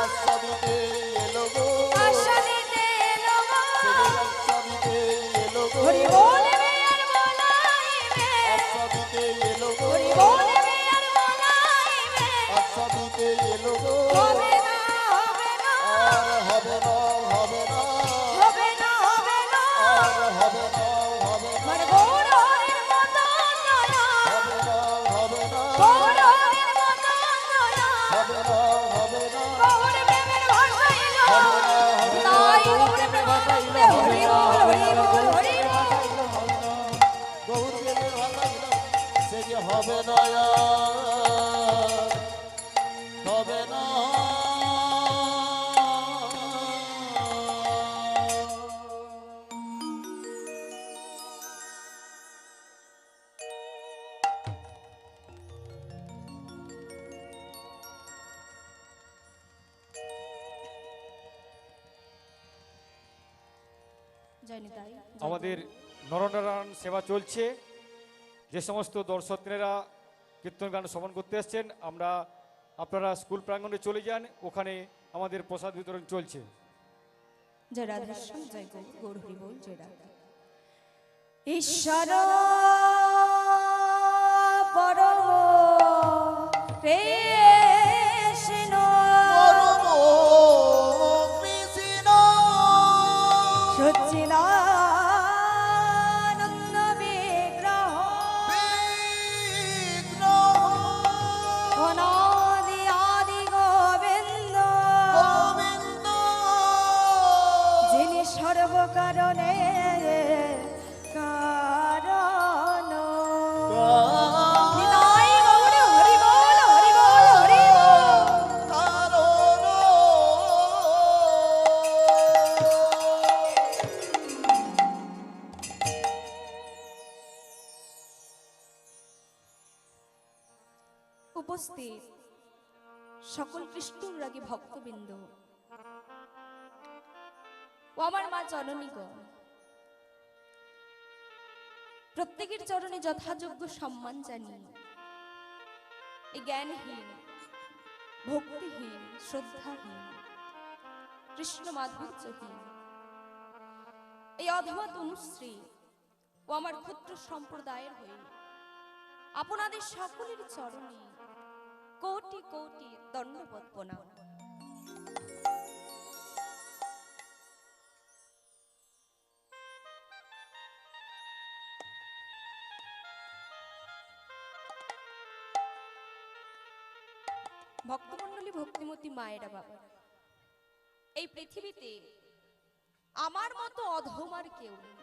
আশা দিতে এলো গো, আশা দিতে এলো গো, আশা দিতে এলো গো, হরি বলবে আর বলাইবে, আশা দিতে এলো গো, হরি বলবে আর বলাইবে, আশা দিতে এলো গো, হবে না হবে না, আর হবে না হবে না, হবে না হবে না, আর হবে না হবে না, আমার গৌরবের মতো দয়া, হবে না হবে না, গৌরবের মতো দয়া, হবে না হবে না, গৌর প্রেমের ভাষাইলো, হবে না হবে না, তাই গৌর গৌর প্রেমের প্রেমানন্দে ভাষাইলো, হরি বল হরি বল হরি বল। গৌর প্রেমের ভাষাইলো, সে যে হবে না আর, হবে না। জয়নি তাই আমাদের নরনারায়ণ সেবা চলছে। যে সমস্ত দর্শকরা কীর্তন গান শ্রবণ করতে এসছেন, আপনারা স্কুল প্রাঙ্গণে চলে যান, ওখানে আমাদের প্রসাদ বিতরণ চলছে। জয় রাধেশ্যাম, জয় গৌর হরি বল, জয় রাধা। ঈশ্বর পরম কৃষ্ণ পরম কৃষ্ণ সচ্চিদানন্দ বিগ্রহ বিগ্রহ অনাদি আদি গোবিন্দ গোবিন্দ যিনি সর্বকারণে কারণ। নিতাই গৌর হরি বল হরি বল হরি বল। কারণ উপস্থিত সকল কৃষ্ণরাগী ভক্তবৃন্দ ও আমার মা জননীগণ, প্রত্যেকের চরণে যথাযোগ্য সম্মান জানিয়ে এই জ্ঞানহীন, ভক্তিহীন, শ্রদ্ধাহীন, কৃষ্ণ মাধুর্যহীন এই অধমা তনুশ্রী ও আমার ক্ষুদ্র সম্প্রদায়ের হয়ে আপনাদের সকলের চরণে কোটি কোটি দণ্ডবৎ প্রণাম। ভক্তমণ্ডলী, ভক্তিমতী মায়েরা, বাবা, এই পৃথিবীতে আমার মতো অধম আর কেউ নেই।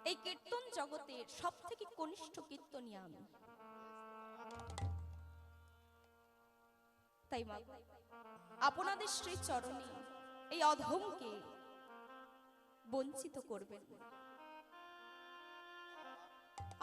এই কীর্তন জগতের সব থেকে কনিষ্ঠ কীর্তনী আমি। তাই মা, আপনাদের শ্রী চরণে এই অধমকে বঞ্চিত করবেন না।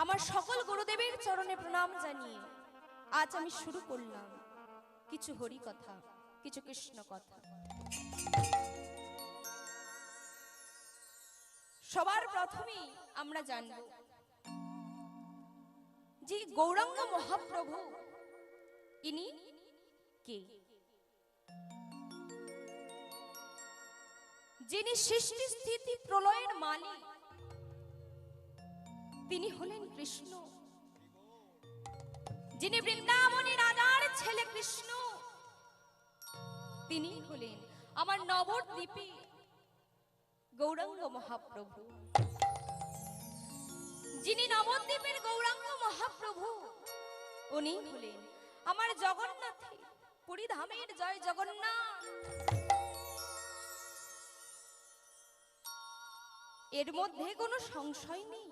আমার সকল গুরুদেবের চরণে প্রণাম জানিয়ে আজ আমি শুরু করলাম কিছু হরি কথা, কিছু কৃষ্ণ কথা। সবার প্রথমে আমরা জানব যে গৌরাঙ্গ মহাপ্রভু ইনি কে। যিনি সৃষ্টি স্থিতি প্রলয়ের মালিক, তিনি হলেন কৃষ্ণ। যিনি বৃন্দাবনী রাজার ছেলে কৃষ্ণ, তিনি হলেন আমার নবদ্বীপে গৌরাঙ্গ মহাপ্রভু। যিনি নবদ্বীপের গৌরাঙ্গ মহাপ্রভু, উনি হলেন আমার জগন্নাথে পুরীধামের জয় জগন্নাথ। এর মধ্যে কোনো সংশয় নেই,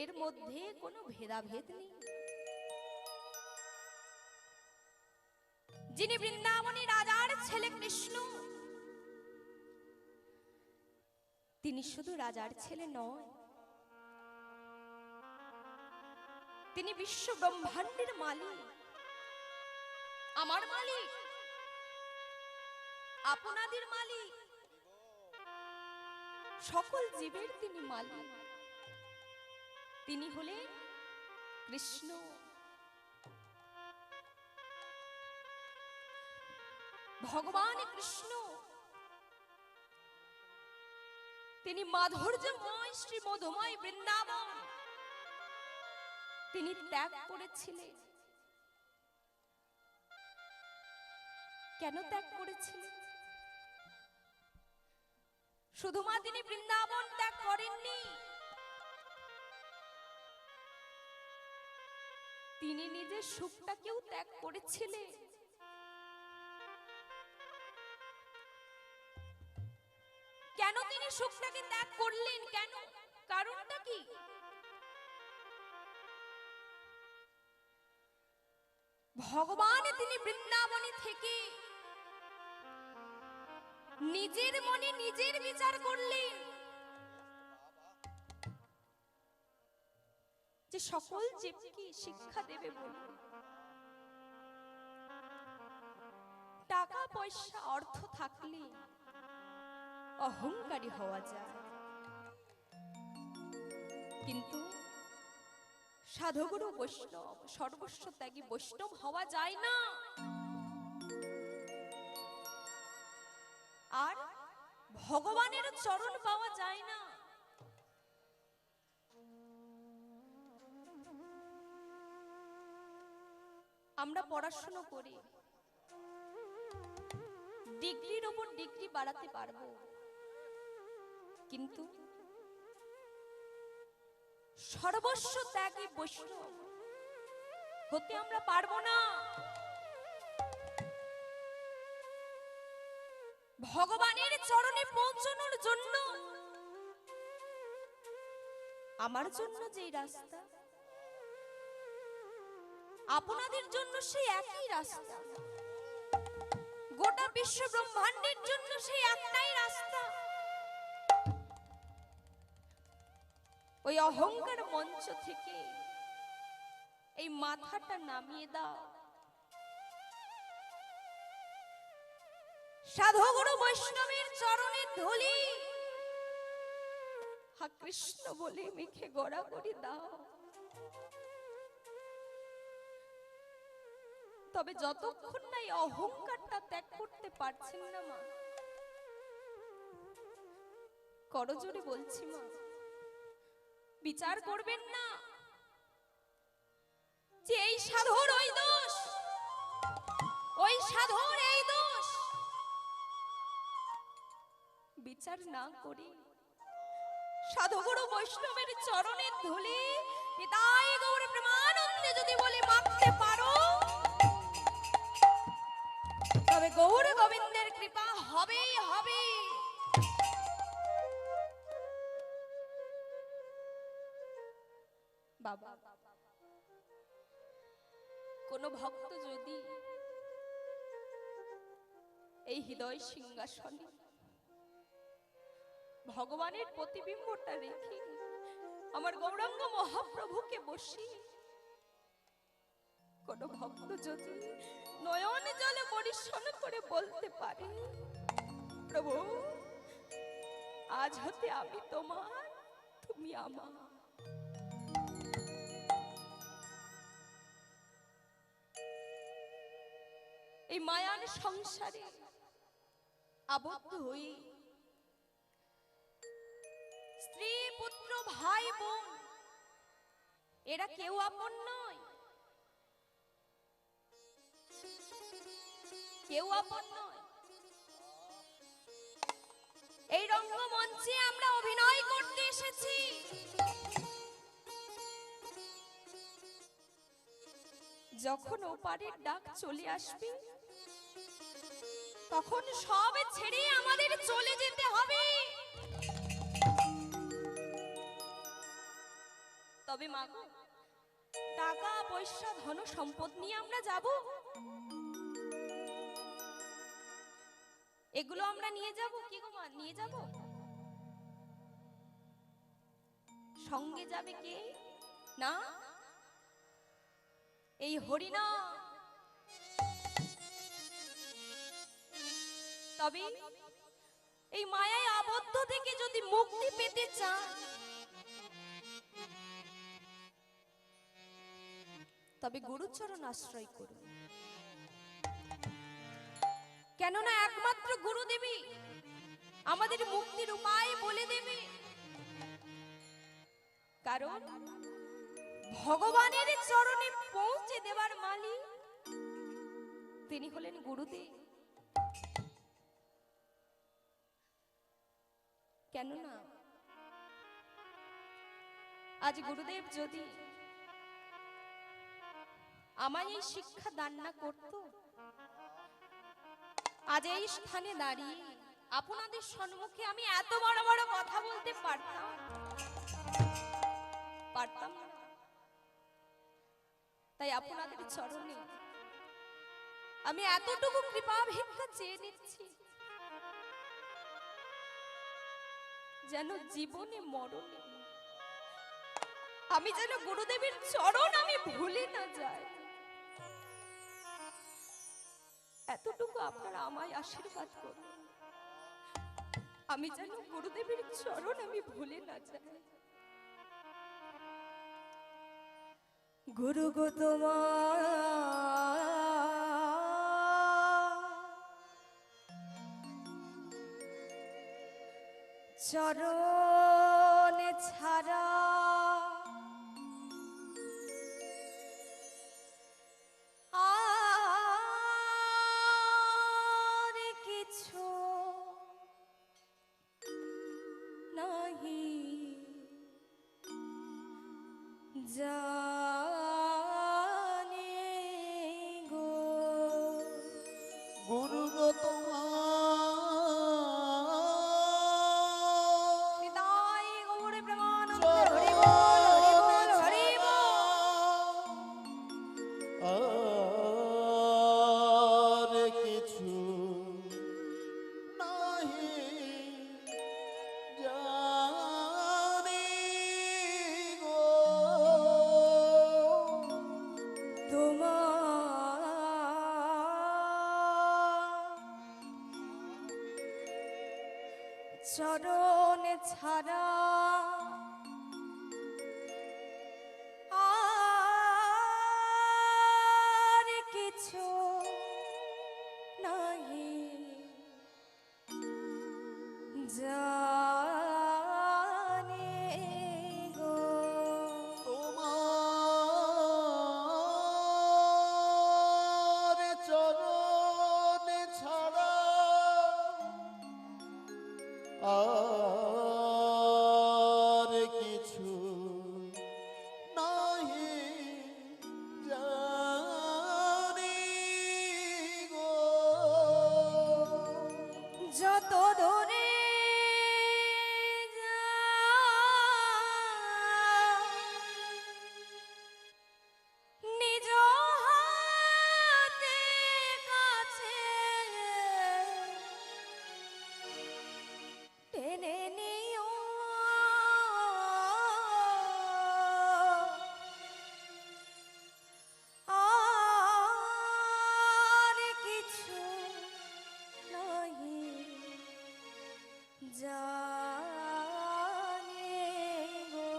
এর মধ্যে কোনো ভেদাভেদ নেই। যিনি বৃন্দাবনী রাজার ছেলে কৃষ্ণ, তিনি শুধু রাজার ছেলে নয়, তিনি বিশ্ব ব্রহ্মাণ্ডের মালিক, আমার মালিক, আপনাদের মালিক, সকল জীবের তিনি মালিক। তিনি হলেন কৃষ্ণ। ভগবান কৃষ্ণ তিনি মাধুর্যময় শ্রী মধুময় বৃন্দাবন তিনি ত্যাগ করেছিলেন। কেন ত্যাগ করেছিলেন? শুধুমাত্র তিনি বৃন্দাবন ত্যাগ করেননি, তিনি নিজের সুখটাকেও ত্যাগ করেছিলেন। কেন তিনি সুখটাকে ত্যাগ করলেন? কেন? কারণটা কি? ভগবান তিনি বৃন্দাবনে থেকে নিজের মনে নিজের বিচার করলেন যে সকল জীবকে শিক্ষা দেবে বলে টাকা পয়সা অর্থ থাকলে অহংকারী হওয়া যায়, কিন্তু সাধুগুরু বৈষ্ণব সর্বস্ব ত্যাগী বৈষ্ণব হওয়া যায় না। আর ভগবানের চরণ পাওয়া যায় না। আমরা পড়াশোনা করি, ডিগ্রির ওপর ডিগ্রি বাড়াতে পারবো, কিন্তু সর্বস্ব ত্যাগী বৈষ্ণব হতে আমরা পারবো না। ভগবানের চরণে পৌঁছানোর জন্য আমার জন্য যেই রাস্তা, আপনাদের জন্য সেই একই রাস্তা, গোটা বিশ্ব ব্রহ্মাণ্ডের জন্য সেই একটাই রাস্তা। ওই অহংকার মঞ্চ থেকে এই মাথাটা নামিয়ে দাও। সাধুগুরু বৈষ্ণবের চরণে ধুলি হা কৃষ্ণ বলে মেখে গড়াগড়ি দাও। তবে যতক্ষণ না এই অহংকারটা ত্যাগ করতে পারছেন না মা, করজোড়ে বলছি মা, বিচার করবেন না যে এই সাধুর ওই দোষ, ওই সাধুর এই দোষ। বিচার না করে সাধুগুরু বৈষ্ণবের চরণের ধুলি নিতাই গৌর প্রেমানন্দে যদি বলে মাখতে পারো, তবে গৌর গোবিন্দের কৃপা হবেই হবে। বাবা, কোন ভক্ত যদি এই হৃদয় সিংহাসনে ভগবানের প্রতিবিম্বটা রেখে আমার গৌরাঙ্গ মহাপ্রভুকে বসিয়ে কোন ভক্ত যদি নয়ন জলে পরিশ্রম করে বলতে পারে, প্রভু আজ হতে আমি তোমার, তুমি আমার, এই মায়ার সংসারে আবদ্ধ হয়ে স্ত্রী পুত্র ভাই বোন এরা কেউ আপন নয়, কেউ আপন নয়। এই রঙ্গমঞ্চে আমরা অভিনয় করতে এসেছি, যখন ওপারের ডাক চলে আসবে তখন সব ছেড়ে আমাদের চলে যেতে হবে। তবে মাগো, টাকা পয়সা ধন সম্পদ নিয়ে আমরা যাব, এগুলো আমরা নিয়ে যাব কি গো মা? নিয়ে যাব? সঙ্গে যাবে কে? না, এই হরিনাম। তবে এই মায়ায় আবদ্ধ থেকে যদি মুক্তি পেতে চান, তবে গুরুচরণ আশ্রয় করুন। কেন কেননা একমাত্র গুরুদেবী আমাদের মুক্তির উপায় বলে দেবে। কারণ ভগবানের চরণে পৌঁছে দেবার মালিক তিনি হলেন গুরুদেব। কেননা আজ গুরুদেব যদি আমায় এই শিক্ষা দান না করত, আজ এই স্থানে দাঁড়িয়ে আপনাদের সম্মুখে আমি এত বড় বড় কথা বলতে পারতাম না। তাই আপনাদের চরণে আমি এতটুকু কৃপা ভিক্ষা চেয়ে নিচ্ছি, যেন জীবনে মরণে আমি যেন গুরুদেবের চরণ আমি ভুলে না যাই। এতটুকু আপনারা আমায় আশীর্বাদ করুন, আমি যেন গুরুদেবের চরণ আমি ভুলে না যাই। গুরু গো তোমার চরণে ছাড়া আর কিছু নাহি জানি গো। গুরু গো তোমার নিতাই গৌর প্রেমানন্দে হরি বল হরি বল হরি বল। আর কিছু নাহি জানি গো। তোমার চরণে ছাড়া আর কিছু নাহি জানি গো। তোমার চরণে ছাড়া আর কিছু নাহি জানি গো। যত দূরে নিজ হাতে কাছে টেনে নিও আর কিছু নাহি জানি গো।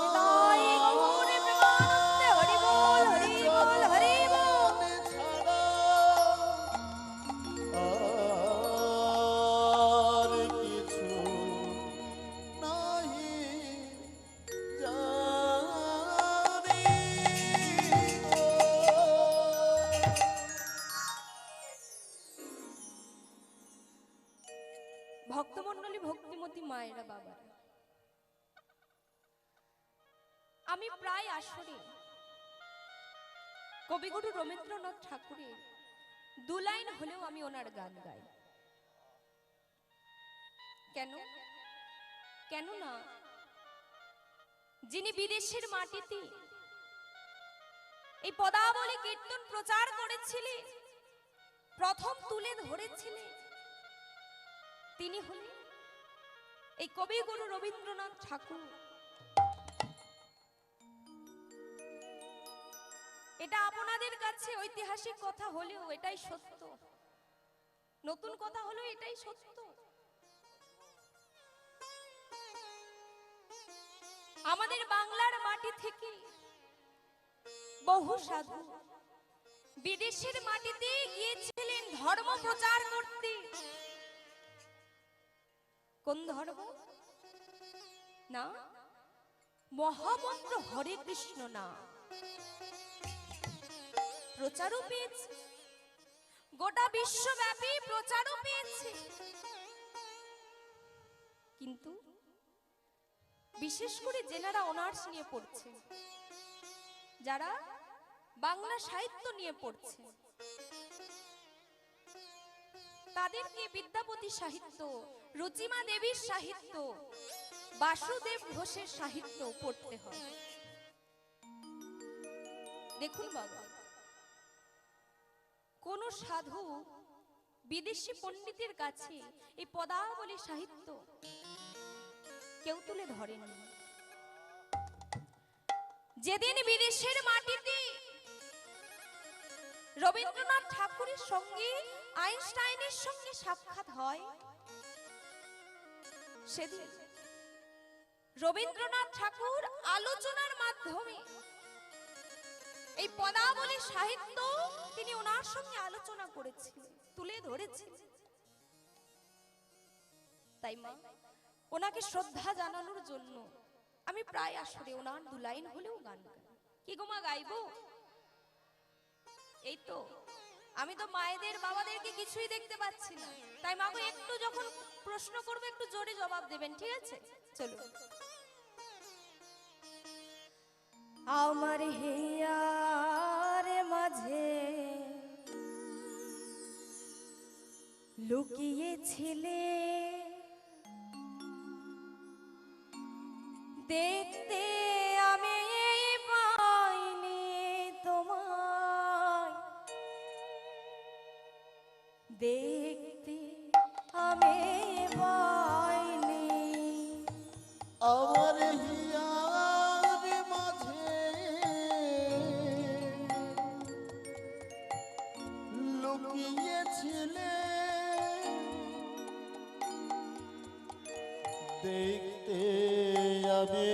নিতাই গৌর প্রেমানন্দে হরি বল হরি বল হরি বল। ছাড়া আর কিছু নাহি জানি গো। ভক্তমণ্ডলী ভক্তিমতী মায়েরা বাবারা, আমি প্রায় আসরে কবিগুরু রবীন্দ্রনাথ ঠাকুরের দু লাইন হলেও আমি ওনার গান গাই। কেন? কেননা যিনি বিদেশের মাটিতে এই পদাবলী কীর্তন প্রচার করেছিলেন, প্রথম তুলে ধরেছিলেন, তিনি হলেন এই কবিগুরু রবীন্দ্রনাথ ঠাকুর। এটা আপনাদের কাছে ঐতিহাসিক কথা হলেও এটাই সত্য, নতুন কথা হলেও এটাই সত্য। আমাদের বাংলার মাটি থেকে বহু সাধু বিদেশের মাটিতে গিয়েছিলেন ধর্ম প্রচার করতে। কোন ধর্ম? না, মহামন্ত্র হরে কৃষ্ণ না প্রচারও পেয়েছে, গোটা বিশ্বব্যাপী প্রচারও পেয়েছে। কিন্তু বিশেষ করে যেনারা অনার্স নিয়ে পড়ছে, যারা বাংলা সাহিত্য নিয়ে পড়ছে, তাদেরকে বিদ্যাপতি সাহিত্য, রুচিমা দেবীর সাহিত্য, বাসুদেব ঘোষের সাহিত্য পড়তে হয়। দেখুন বাবা, কোন সাধু বিদেশি পণ্ডিতের কাছে এই পদাবলী সাহিত্য কেউ তুলে ধরেনি। যেদিন বিদেশের মাটিতে রবীন্দ্রনাথ ঠাকুরের সঙ্গে আইনস্টাইনের সঙ্গে সাক্ষাৎ হয়, সেদিন রবীন্দ্রনাথ ঠাকুর আলোচনার মাধ্যমে এই পদাবলী সাহিত্য তিনি ওনার সঙ্গে আলোচনা করেছিলেন, তুলে ধরেছিলেন। তাই মা, ওনাকে শ্রদ্ধা জানানোর জন্য আমি প্রায় আসরে ওনার দু লাইন হলেও গান গাই। কি গো মা, গাইবো? এই তো, আমি তো মায়েদের বাবাদেরকে কিছুই দেখতে পাচ্ছি না, তাই মা গো একটু যখন প্রশ্ন করবে একটু জোরে জবাব দেবেন, ঠিক আছে? চলো। আমার হিয়ার মাঝে লুকিয়েছিলে, দেখতে আমি পাইনি তোমায়, দেখতে আমি পাইনি। আমার হিয়ার মাঝে লুকিয়েছিলে, দেখতে আমি